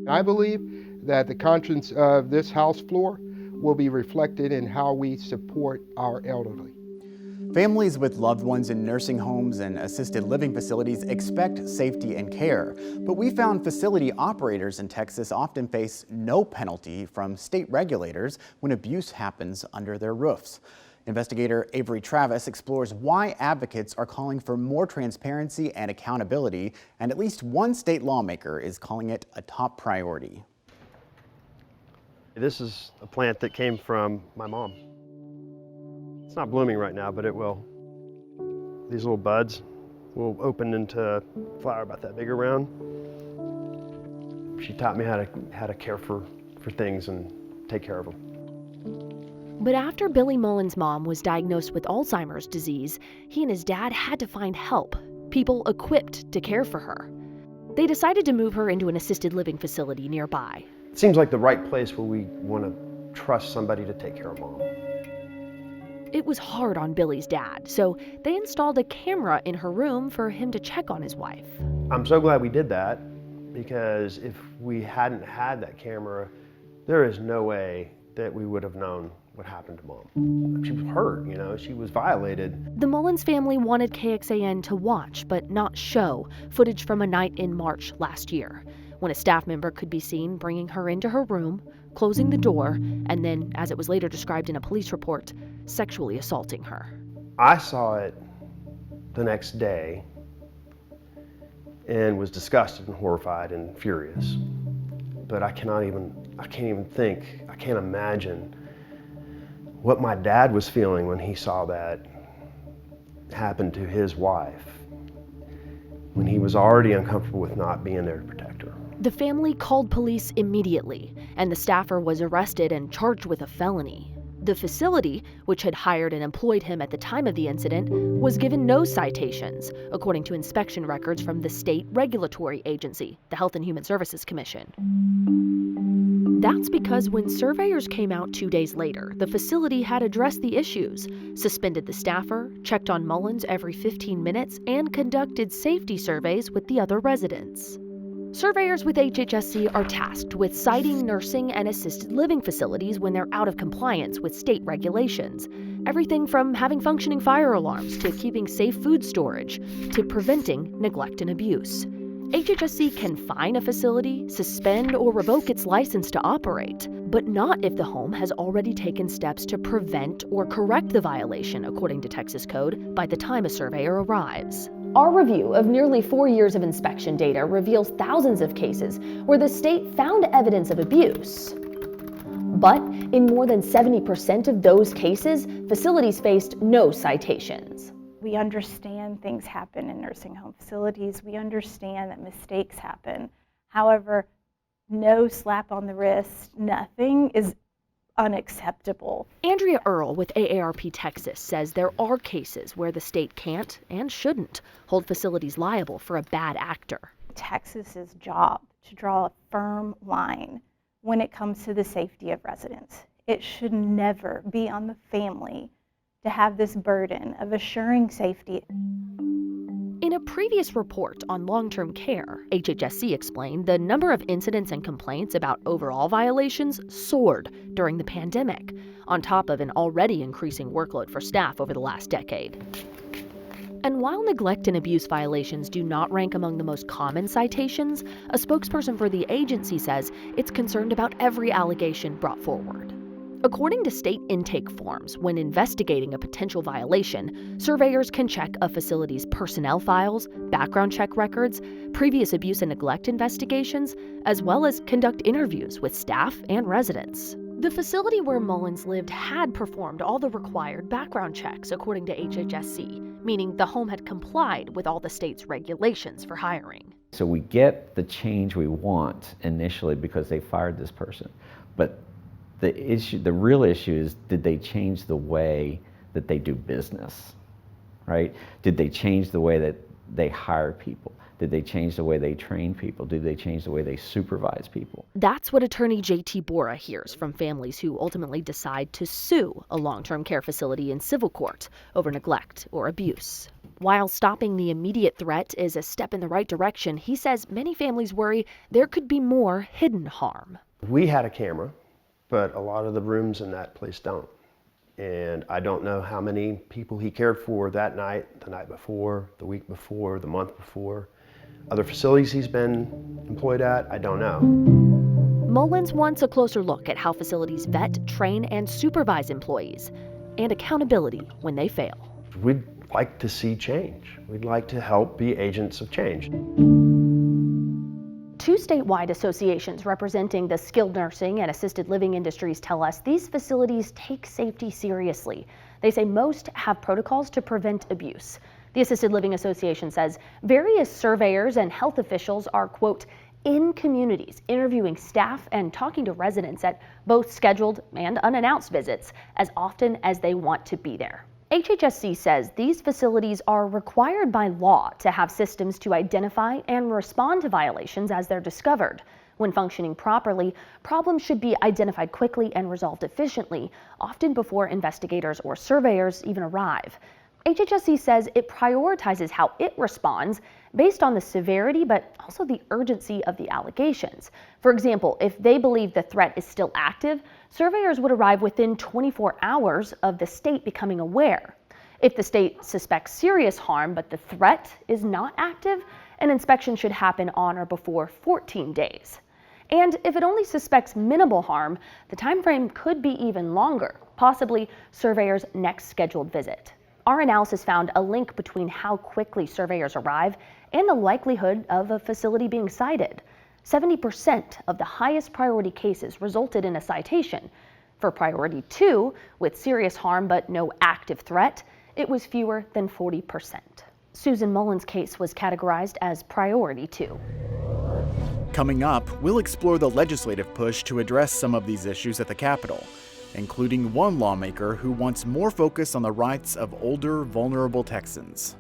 I believe that the conscience of this House floor will be reflected in how we support our elderly. Families with loved ones in nursing homes and assisted living facilities expect safety and care, but we found facility operators in Texas often face no penalty from state regulators when abuse happens under their roofs. Investigator Avery Travis explores why advocates are calling for more transparency and accountability, and at least one state lawmaker is calling it a top priority. This is a plant that came from my mom. It's not blooming right now, but it will. These little buds will open into a flower about that big around. She taught me how to care for things and take care of them. But after Billy Mullen's mom was diagnosed with Alzheimer's disease, he and his dad had to find help, people equipped to care for her. They decided to move her into an assisted living facility nearby. It seems like the right place where we want to trust somebody to take care of mom. It was hard on Billy's dad, so they installed a camera in her room for him to check on his wife. I'm so glad we did that, because if we hadn't had that camera, there is no way that we would have known what happened to mom. She was hurt, she was violated. The Mullins family wanted KXAN to watch, but not show, footage from a night in March last year, when a staff member could be seen bringing her into her room, closing the door, and then, as it was later described in a police report, sexually assaulting her. I saw it the next day and was disgusted and horrified and furious. But I can't imagine what my dad was feeling when he saw that happen to his wife, when he was already uncomfortable with not being there to protect her. The family called police immediately, and the staffer was arrested and charged with a felony. The facility, which had hired and employed him at the time of the incident, was given no citations, according to inspection records from the state regulatory agency, the Health and Human Services Commission. That's because when surveyors came out 2 days later, the facility had addressed the issues, suspended the staffer, checked on Mullins every 15 minutes, and conducted safety surveys with the other residents. Surveyors with HHSC are tasked with citing nursing and assisted living facilities when they're out of compliance with state regulations. Everything from having functioning fire alarms to keeping safe food storage to preventing neglect and abuse. HHSC can fine a facility, suspend or revoke its license to operate, but not if the home has already taken steps to prevent or correct the violation, according to Texas Code, by the time a surveyor arrives. Our review of nearly 4 years of inspection data reveals thousands of cases where the state found evidence of abuse. But in more than 70% of those cases, facilities faced no citations. We understand things happen in nursing home facilities. We understand that mistakes happen. However, no slap on the wrist, nothing is unacceptable. Andrea Earle with AARP Texas says there are cases where the state can't and shouldn't hold facilities liable for a bad actor. Texas's job to draw a firm line when it comes to the safety of residents. It should never be on the family to have this burden of assuring safety. In a previous report on long-term care, HHSC explained the number of incidents and complaints about overall violations soared during the pandemic, on top of an already increasing workload for staff over the last decade. And while neglect and abuse violations do not rank among the most common citations, a spokesperson for the agency says it's concerned about every allegation brought forward. According to state intake forms, when investigating a potential violation, surveyors can check a facility's personnel files, background check records, previous abuse and neglect investigations, as well as conduct interviews with staff and residents. The facility where Mullins lived had performed all the required background checks, according to HHSC, meaning the home had complied with all the state's regulations for hiring. So we get the change we want initially because they fired this person, but the real issue is, did they change the way that they do business, right? Did they change the way that they hire people? Did they change the way they train people? Did they change the way they supervise people? That's what attorney J.T. Bora hears from families who ultimately decide to sue a long-term care facility in civil court over neglect or abuse. While stopping the immediate threat is a step in the right direction, he says many families worry there could be more hidden harm. We had a camera, but a lot of the rooms in that place don't. And I don't know how many people he cared for that night, the night before, the week before, the month before. Other facilities he's been employed at, I don't know. Mullins wants a closer look at how facilities vet, train, and supervise employees, and accountability when they fail. We'd like to see change. We'd like to help be agents of change. Two statewide associations representing the skilled nursing and assisted living industries tell us these facilities take safety seriously. They say most have protocols to prevent abuse. The Assisted Living Association says various surveyors and health officials are, quote, in communities, interviewing staff and talking to residents at both scheduled and unannounced visits as often as they want to be there. HHSC says these facilities are required by law to have systems to identify and respond to violations as they're discovered. When functioning properly, problems should be identified quickly and resolved efficiently, often before investigators or surveyors even arrive. HHSC says it prioritizes how it responds based on the severity but also the urgency of the allegations. For example, if they believe the threat is still active, surveyors would arrive within 24 hours of the state becoming aware. If the state suspects serious harm but the threat is not active, an inspection should happen on or before 14 days. And if it only suspects minimal harm, the time frame could be even longer, possibly surveyors' next scheduled visit. Our analysis found a link between how quickly surveyors arrive and the likelihood of a facility being cited. 70% of the highest priority cases resulted in a citation. For priority 2, with serious harm but no active threat, it was fewer than 40%. Susan Mullins' case was categorized as priority 2. Coming up, we'll explore the legislative push to address some of these issues at the Capitol, including one lawmaker who wants more focus on the rights of older, vulnerable Texans.